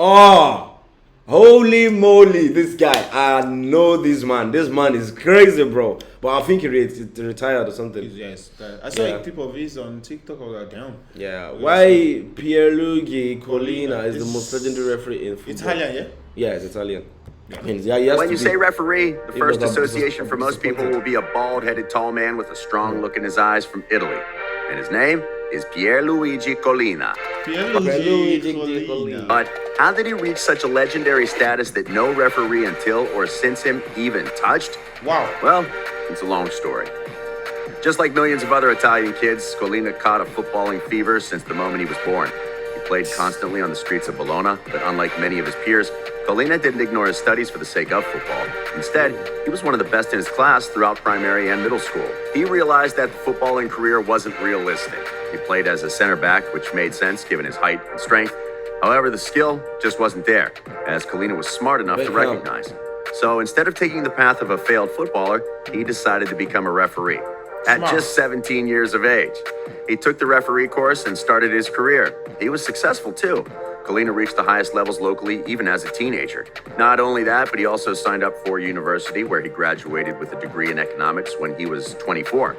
Oh, holy moly, this guy. I know this man. This man is crazy, bro. But I think he retired or something. Yes, I saw a clip of his on TikTok. I was like, damn. Yeah. Why Pierluigi Collina is the most legendary referee in football? Italian, yeah? Yeah, it's Italian. When you say referee, the first association for most people will be a bald-headed tall man with a strong look in his eyes from Italy. And his name is Pierluigi Collina. Pierluigi Collina. But how did he reach such a legendary status that no referee until or since him even touched? Wow. Well, it's a long story. Just like millions of other Italian kids, Collina caught a footballing fever since the moment he was born. He played constantly on the streets of Bologna, but unlike many of his peers, Collina didn't ignore his studies for the sake of football. Instead, he was one of the best in his class throughout primary and middle school. He realized that the footballing career wasn't realistic. He played as a center back, which made sense given his height and strength. However, the skill just wasn't there, as Collina was smart enough to recognize. So instead of taking the path of a failed footballer, he decided to become a referee. At just 17 years of age, he took the referee course and started his career. He was successful too. Collina reached the highest levels locally even as a teenager. Not only that, but he also signed up for university where he graduated with a degree in economics when he was 24.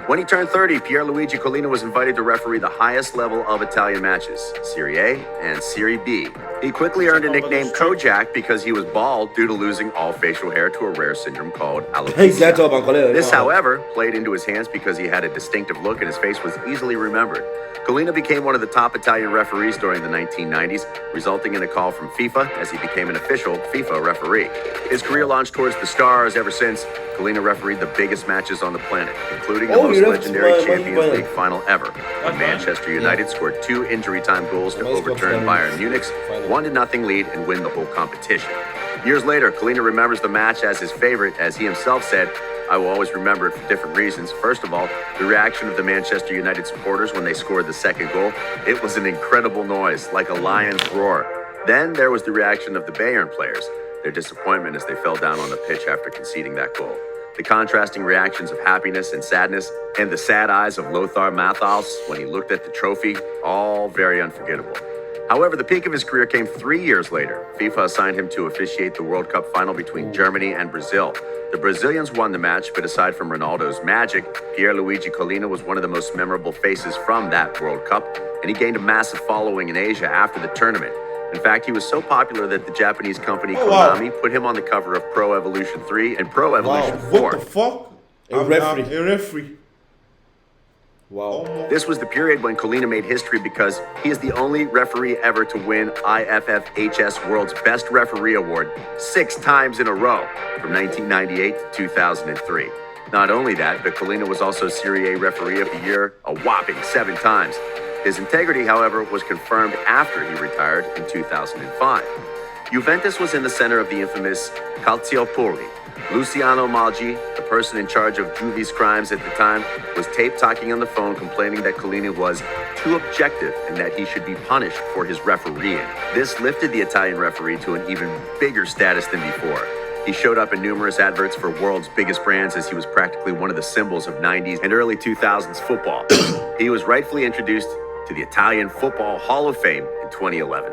When he turned 30, Pierluigi Collina was invited to referee the highest level of Italian matches, Serie A and Serie B. He quickly earned a nickname Kojak because he was bald due to losing all facial hair to a rare syndrome called alopecia. This, however, played into his hands because he had a distinctive look and his face was easily remembered. Collina became one of the top Italian referees during the 1990s, resulting in a call from FIFA as he became an official FIFA referee. His career launched towards the stars ever since. Collina refereed the biggest matches on the planet, including the most legendary Champions League final ever, when Manchester United scored 2 injury-time goals to overturn Bayern Munich's 1-0 lead and win the whole competition. Years later, Collina remembers the match as his favorite, as he himself said, "I will always remember it for different reasons. First of all, the reaction of the Manchester United supporters when they scored the second goal. It was an incredible noise, like a lion's roar. Then there was the reaction of the Bayern players, their disappointment as they fell down on the pitch after conceding that goal. The contrasting reactions of happiness and sadness, and the sad eyes of Lothar Matthäus when he looked at the trophy, all very unforgettable." However, the peak of his career came 3 years later. FIFA assigned him to officiate the World Cup final between Germany and Brazil. The Brazilians won the match, but aside from Ronaldo's magic, Pierluigi Collina was one of the most memorable faces from that World Cup, and he gained a massive following in Asia after the tournament. In fact, he was so popular that the Japanese company Konami put him on the cover of Pro Evolution 3 and Pro Evolution 4. What the fuck? A referee. A referee. Wow. This was the period when Collina made history because he is the only referee ever to win IFFHS World's Best Referee Award 6 times in a row, from 1998 to 2003. Not only that, but Collina was also Serie A Referee of the Year a whopping 7 times. His integrity, however, was confirmed after he retired in 2005. Juventus was in the center of the infamous Calciopoli. Luciano Maggi, the person in charge of Juve's crimes at the time, was tape talking on the phone complaining that Collina was too objective and that he should be punished for his refereeing. This lifted the Italian referee to an even bigger status than before. He showed up in numerous adverts for world's biggest brands as he was practically one of the symbols of 90s and early 2000s football. He was rightfully introduced to the Italian Football Hall of Fame in 2011.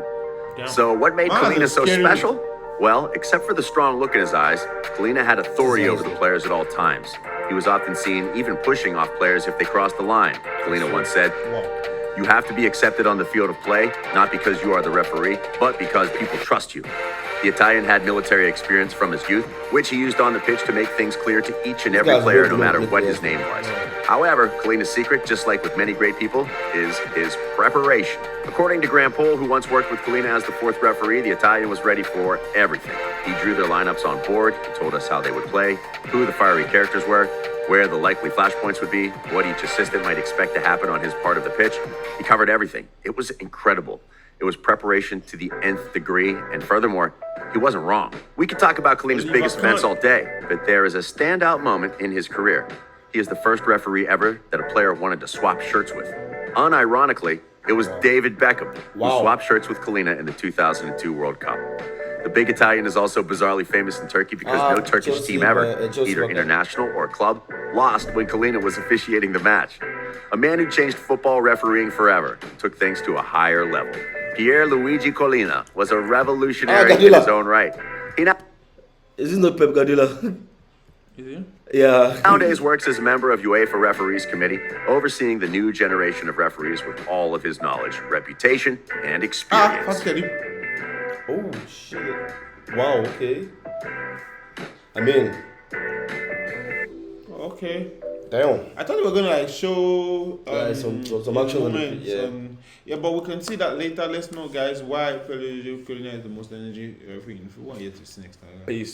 So what made Collina so special? Well, except for the strong look in his eyes, Collina had authority over the players at all times. He was often seen even pushing off players if they crossed the line. Collina once said, "You have to be accepted on the field of play, not because you are the referee, but because people trust you." The Italian had military experience from his youth, which he used on the pitch to make things clear to each and every player, no matter what his name was. However, Collina's secret, just like with many great people, is his preparation. According to Graham Pohl, who once worked with Collina as the 4th referee, the Italian was ready for everything. He drew their lineups on board, he told us how they would play, who the fiery characters were, where the likely flashpoints would be, what each assistant might expect to happen on his part of the pitch. He covered everything. It was incredible. It was preparation to the nth degree, and furthermore, he wasn't wrong. We could talk about Collina's biggest events all day, but there is a standout moment in his career. He is the first referee ever that a player wanted to swap shirts with. Unironically, it was David Beckham who swapped shirts with Collina in the 2002 World Cup. The big Italian is also bizarrely famous in Turkey because no Turkish team ever, either international or club, lost when Collina was officiating the match. A man who changed football refereeing forever, took things to a higher level. Pierluigi Collina was a revolutionary in Guardiola. his own right. He Is it not Pep Guardiola? Is it? Yeah. nowadays works as a member of UEFA Referees Committee, overseeing the new generation of referees with all of his knowledge, reputation, and experience. Fast Kelly. Oh shit! Wow. Okay. I mean, Okay. damn. I thought they were gonna like show some action on the moments, pitch, yeah. but we can see that later. Let's know, guys, why Pierluigi Collina is the most energy referee in football. Yet to see next time. Peace.